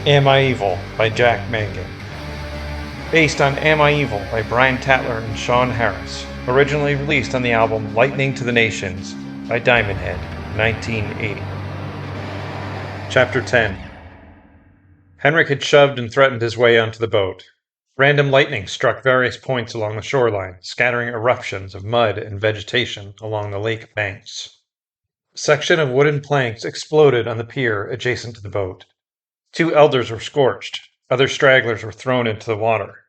Am I Evil by Jack Mangan. Based on Am I Evil by Brian Tatler and Sean Harris, originally released on the album Lightning to the Nations by Diamond Head, 1980. Chapter 10. Henrik had shoved and threatened his way onto the boat. Random lightning struck various points along the shoreline, scattering eruptions of mud and vegetation along the lake banks. A section of wooden planks exploded on the pier adjacent to the boat. 2 elders were scorched. Other stragglers were thrown into the water.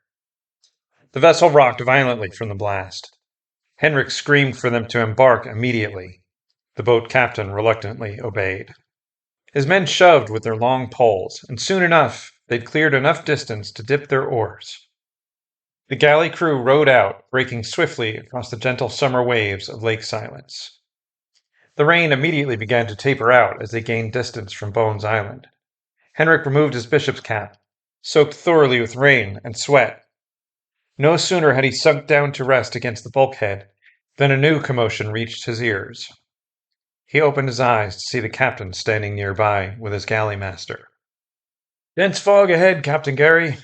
The vessel rocked violently from the blast. Henrik screamed for them to embark immediately. The boat captain reluctantly obeyed. His men shoved with their long poles, and soon enough they'd cleared enough distance to dip their oars. The galley crew rowed out, breaking swiftly across the gentle summer waves of Lake Silence. The rain immediately began to taper out as they gained distance from Bones Island. Henrik removed his bishop's cap, soaked thoroughly with rain and sweat. No sooner had he sunk down to rest against the bulkhead than a new commotion reached his ears. He opened his eyes to see the captain standing nearby with his galley master. "Dense fog ahead, Captain Gary."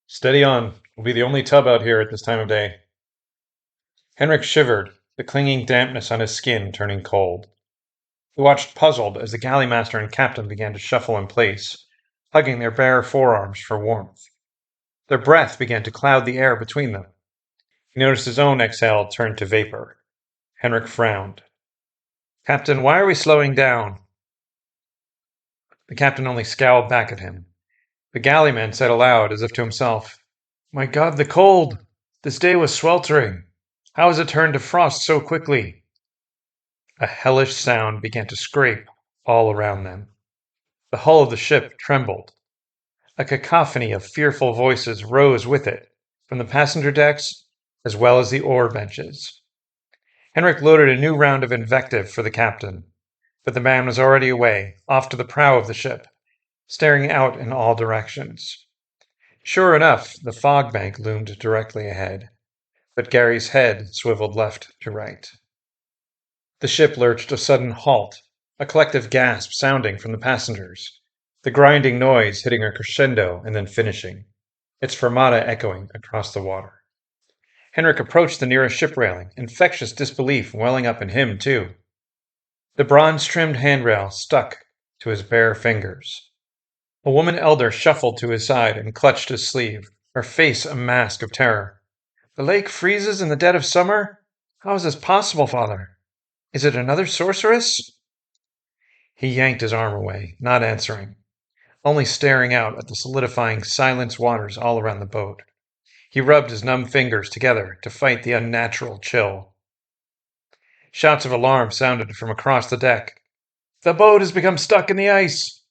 "Steady on. We'll be the only tub out here at this time of day." Henrik shivered, the clinging dampness on his skin turning cold. He watched puzzled as the galley master and captain began to shuffle in place, hugging their bare forearms for warmth. Their breath began to cloud the air between them. He noticed his own exhale turned to vapor. Henrik frowned. "Captain, why are we slowing down?" The captain only scowled back at him. The galleyman said aloud, as if to himself, "My God, the cold! This day was sweltering. How has it turned to frost so quickly?" A hellish sound began to scrape all around them. The hull of the ship trembled. A cacophony of fearful voices rose with it, from the passenger decks as well as the oar benches. Henrik loaded a new round of invective for the captain, but the man was already away, off to the prow of the ship, staring out in all directions. Sure enough, the fog bank loomed directly ahead, but Gary's head swiveled left to right. The ship lurched a sudden halt, a collective gasp sounding from the passengers, the grinding noise hitting a crescendo and then finishing, its fermata echoing across the water. Henrik approached the nearest ship railing, infectious disbelief welling up in him, too. The bronze-trimmed handrail stuck to his bare fingers. A woman elder shuffled to his side and clutched his sleeve, her face a mask of terror. "The lake freezes in the dead of summer? How is this possible, Father? Is it another sorceress?" He yanked his arm away, not answering, only staring out at the solidifying silence waters all around the boat. He rubbed his numb fingers together to fight the unnatural chill. Shouts of alarm sounded from across the deck. "The boat has become stuck in the ice!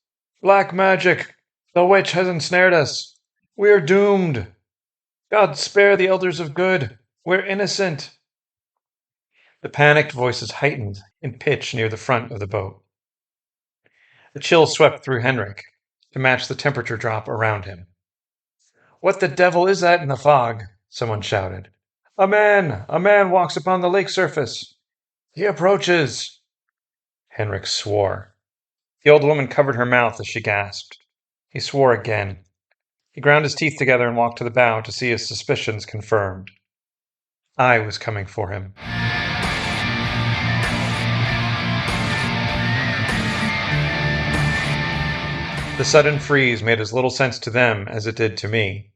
Black magic! The witch has ensnared us! We're doomed! God spare the elders of good! We're innocent!" The panicked voices heightened in pitch near the front of the boat. The chill swept through Henrik to match the temperature drop around him. "What the devil is that in the fog?" someone shouted. A man walks upon the lake surface. He approaches." Henrik swore. The old woman covered her mouth as she gasped. He swore again. He ground his teeth together and walked to the bow to see his suspicions confirmed. I was coming for him. The sudden freeze made as little sense to them as it did to me,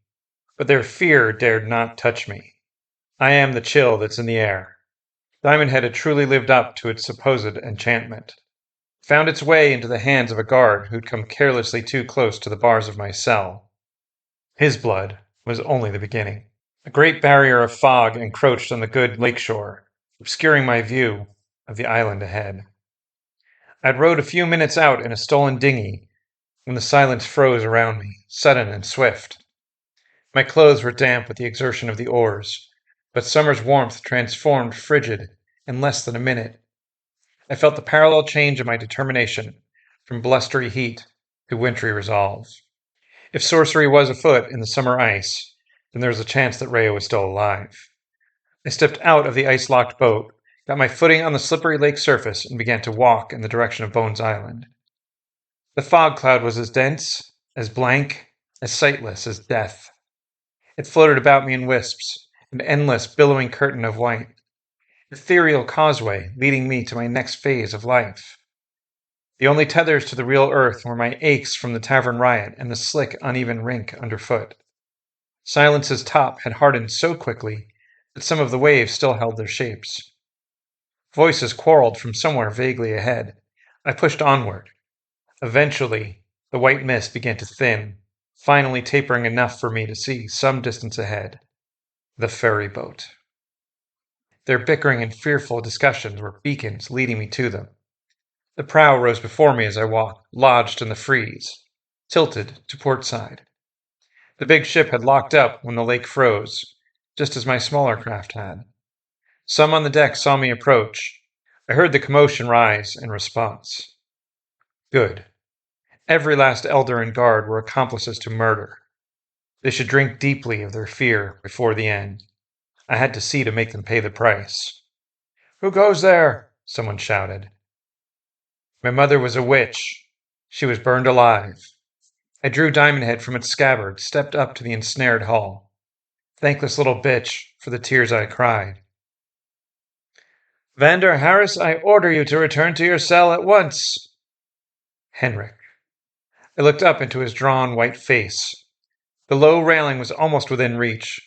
but their fear dared not touch me. I am the chill that's in the air. Diamond Head had truly lived up to its supposed enchantment. Found its way into the hands of a guard who'd come carelessly too close to the bars of my cell. His blood was only the beginning. A great barrier of fog encroached on the good lakeshore, obscuring my view of the island ahead. I'd rowed a few minutes out in a stolen dinghy when the silence froze around me, sudden and swift. My clothes were damp with the exertion of the oars, but summer's warmth transformed frigid in less than a minute. I felt the parallel change in my determination, from blustery heat to wintry resolve. If sorcery was afoot in the summer ice, then there was a chance that Rhea was still alive. I stepped out of the ice-locked boat, got my footing on the slippery lake surface, and began to walk in the direction of Bones Island. The fog cloud was as dense, as blank, as sightless as death. It floated about me in wisps, an endless, billowing curtain of white, ethereal causeway leading me to my next phase of life. The only tethers to the real earth were my aches from the tavern riot and the slick, uneven rink underfoot. Silence's top had hardened so quickly that some of the waves still held their shapes. Voices quarreled from somewhere vaguely ahead. I pushed onward. Eventually, the white mist began to thin, finally tapering enough for me to see some distance ahead. The ferry boat. Their bickering and fearful discussions were beacons leading me to them. The prow rose before me as I walked, lodged in the freeze, tilted to port side. The big ship had locked up when the lake froze, just as my smaller craft had. Some on the deck saw me approach. I heard the commotion rise in response. Good. Every last elder and guard were accomplices to murder. They should drink deeply of their fear before the end. I had to see to make them pay the price. "Who goes there?" someone shouted. My mother was a witch. She was burned alive. I drew Diamondhead from its scabbard, stepped up to the ensnared hull. Thankless little bitch for the tears I cried. "Vander Harris, I order you to return to your cell at once." Henrik. I looked up into his drawn white face. The low railing was almost within reach.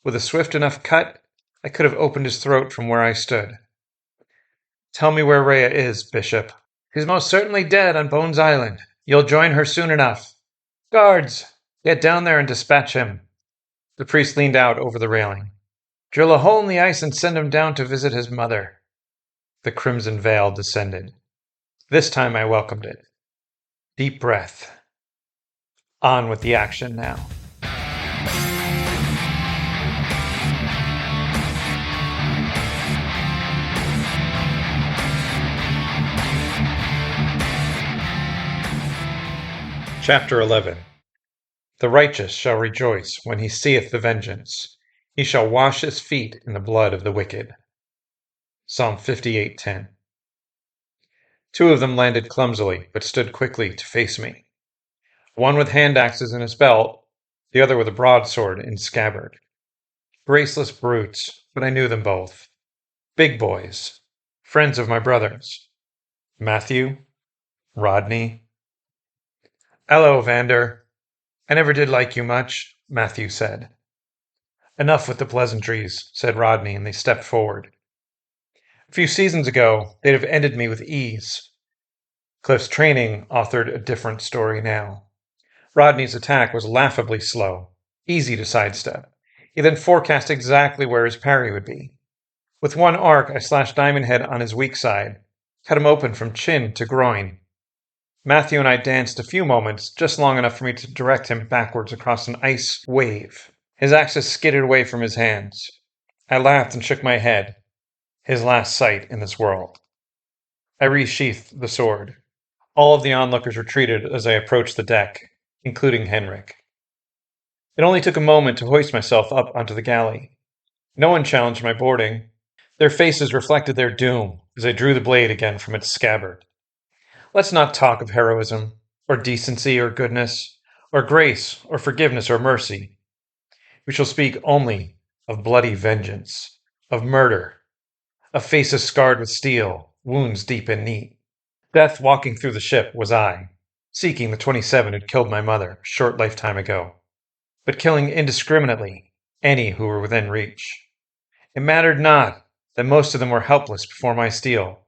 With a swift enough cut, I could have opened his throat from where I stood. "Tell me where Rhea is, Bishop." "She's most certainly dead on Bones Island. You'll join her soon enough. Guards, get down there and dispatch him." The priest leaned out over the railing. "Drill a hole in the ice and send him down to visit his mother." The crimson veil descended. This time I welcomed it. Deep breath. On with the action now. Chapter 11. The righteous shall rejoice when he seeth the vengeance. He shall wash his feet in the blood of the wicked. Psalm 58:10. Two of them landed clumsily, but stood quickly to face me. One with hand axes in his belt, the other with a broadsword in scabbard. Graceless brutes, but I knew them both. Big boys, friends of my brother's. Matthew, Rodney. "Hello, Vander. I never did like you much," Matthew said. "Enough with the pleasantries," said Rodney, and they stepped forward. A few seasons ago, they'd have ended me with ease. Cliff's training authored a different story now. Rodney's attack was laughably slow, easy to sidestep. He then forecast exactly where his parry would be. With one arc, I slashed Diamondhead on his weak side, cut him open from chin to groin. Matthew and I danced a few moments, just long enough for me to direct him backwards across an ice wave. His axes skidded away from his hands. I laughed and shook my head. His last sight in this world. I resheathed the sword. All of the onlookers retreated as I approached the deck, including Henrik. It only took a moment to hoist myself up onto the galley. No one challenged my boarding. Their faces reflected their doom as I drew the blade again from its scabbard. Let's not talk of heroism, or decency, or goodness, or grace, or forgiveness, or mercy. We shall speak only of bloody vengeance, of murder, of faces scarred with steel, wounds deep and neat. Death walking through the ship was I, seeking the 27 who'd killed my mother a short lifetime ago, but killing indiscriminately any who were within reach. It mattered not that most of them were helpless before my steel.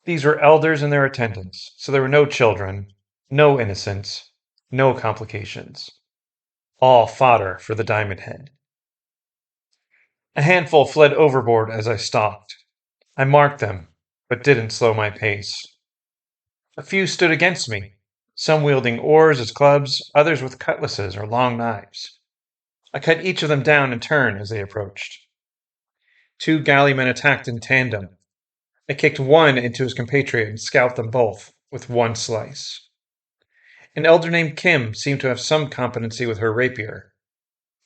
These were elders and their attendants, so there were no children, no innocents, no complications. All fodder for the Diamondhead. A handful fled overboard as I stalked. I marked them, but didn't slow my pace. A few stood against me, some wielding oars as clubs, others with cutlasses or long knives. I cut each of them down in turn as they approached. 2 galleymen attacked in tandem. I kicked one into his compatriot and scalped them both with one slice. An elder named Kim seemed to have some competency with her rapier,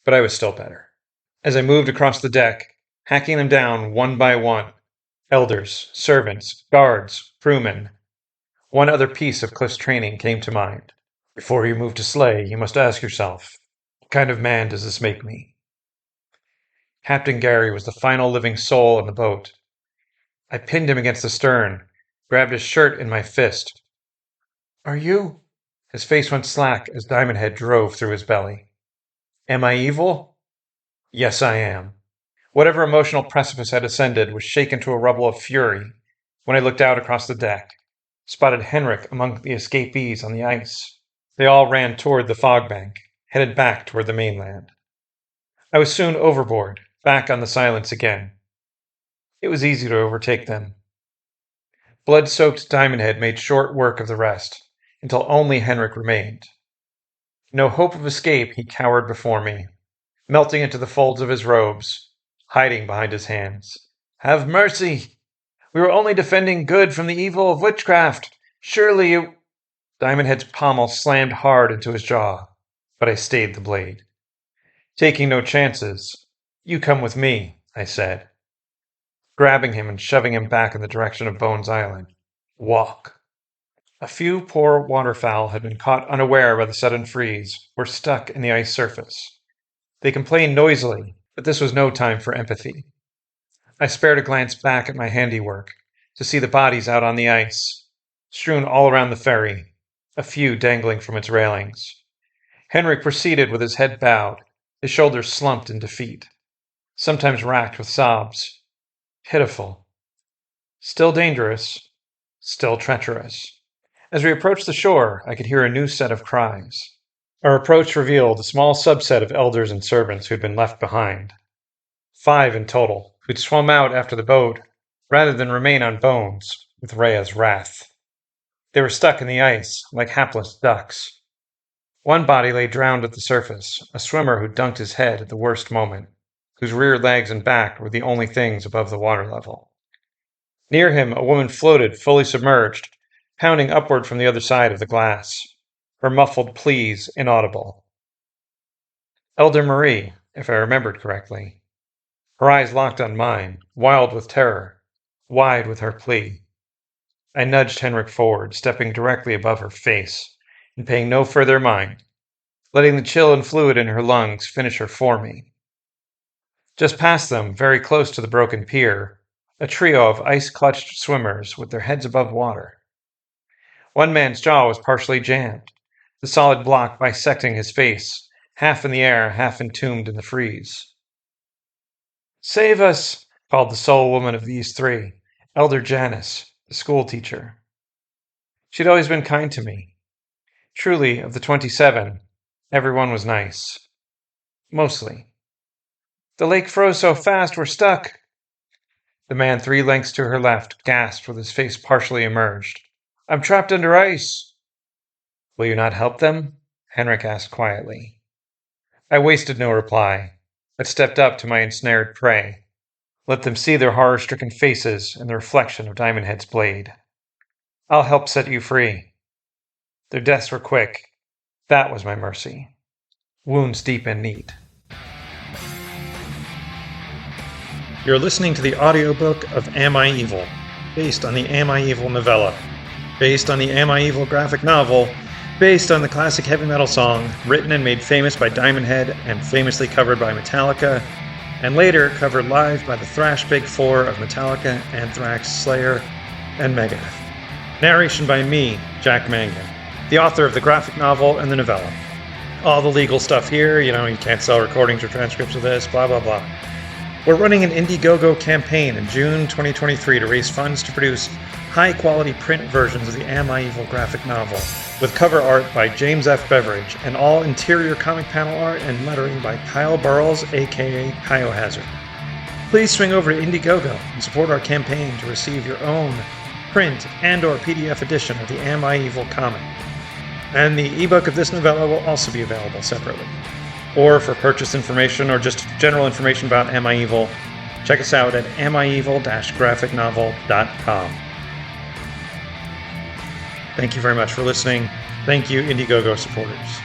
but I was still better. As I moved across the deck, hacking them down one by one, elders, servants, guards, crewmen, one other piece of Cliff's training came to mind. Before you move to slay, you must ask yourself, what kind of man does this make me? Captain Gary was the final living soul in the boat. I pinned him against the stern, grabbed his shirt in my fist. Are you? His face went slack as Diamond Head drove through his belly. Am I evil? Yes, I am. Whatever emotional precipice I descended was shaken to a rubble of fury when I looked out across the deck, spotted Henrik among the escapees on the ice. They all ran toward the fog bank, headed back toward the mainland. I was soon overboard, back on the Silence again. It was easy to overtake them. Blood-soaked Diamond Head made short work of the rest, until only Henrik remained. No hope of escape, he cowered before me, melting into the folds of his robes, hiding behind his hands. Have mercy! We were only defending good from the evil of witchcraft. Surely you... Diamond Head's pommel slammed hard into his jaw, but I stayed the blade. Taking no chances, you come with me, I said, grabbing him and shoving him back in the direction of Bones Island. Walk. A few poor waterfowl had been caught unaware by the sudden freeze, were stuck in the ice surface. They complained noisily, but this was no time for empathy. I spared a glance back at my handiwork to see the bodies out on the ice, strewn all around the ferry, a few dangling from its railings. Henrik proceeded with his head bowed, his shoulders slumped in defeat, sometimes racked with sobs. Pitiful. Still dangerous, still treacherous. As we approached the shore, I could hear a new set of cries. Our approach revealed a small subset of elders and servants who'd been left behind. 5 in total, who'd swum out after the boat, rather than remain on Bones, with Rhea's wrath. They were stuck in the ice, like hapless ducks. One body lay drowned at the surface, a swimmer who dunked his head at the worst moment, whose rear legs and back were the only things above the water level. Near him, a woman floated, fully submerged, pounding upward from the other side of the glass, her muffled pleas inaudible. Elder Marie, if I remembered correctly. Her eyes locked on mine, wild with terror, wide with her plea. I nudged Henrik forward, stepping directly above her face, and paying no further mind, letting the chill and fluid in her lungs finish her for me. Just past them, very close to the broken pier, a trio of ice-clutched swimmers with their heads above water. One man's jaw was partially jammed, the solid block bisecting his face, half in the air, half entombed in the freeze. Save us, called the sole woman of these 3, Elder Janice, the schoolteacher. She'd always been kind to me. Truly, of the 27, everyone was nice. Mostly. The lake froze so fast we're stuck. The man 3 lengths to her left gasped with his face partially emerged. I'm trapped under ice. Will you not help them? Henrik asked quietly. I wasted no reply, but stepped up to my ensnared prey. Let them see their horror-stricken faces and the reflection of Diamond Head's blade. I'll help set you free. Their deaths were quick. That was my mercy. Wounds deep and neat. You're listening to the audiobook of Am I Evil, based on the Am I Evil novella, based on the Am I Evil graphic novel, based on the classic heavy metal song written and made famous by Diamond Head and famously covered by Metallica, and later covered live by the thrash big 4 of Metallica, Anthrax, Slayer, and Megadeth. Narration by me, Jack Mangan, the author of the graphic novel and the novella. All the legal stuff here, you can't sell recordings or transcripts of this, blah, blah, blah. We're running an Indiegogo campaign in June 2023 to raise funds to produce high-quality print versions of the Am I Evil graphic novel, with cover art by James F. Beveridge and all interior comic panel art and lettering by Kyle Burles, aka Biohazard. Please swing over to Indiegogo and support our campaign to receive your own print and or PDF edition of the Am I Evil comic. And the ebook of this novella will also be available separately. Or for purchase information or just general information about Am I Evil, check us out at amievil-graphicnovel.com. Thank you very much for listening. Thank you, Indiegogo supporters.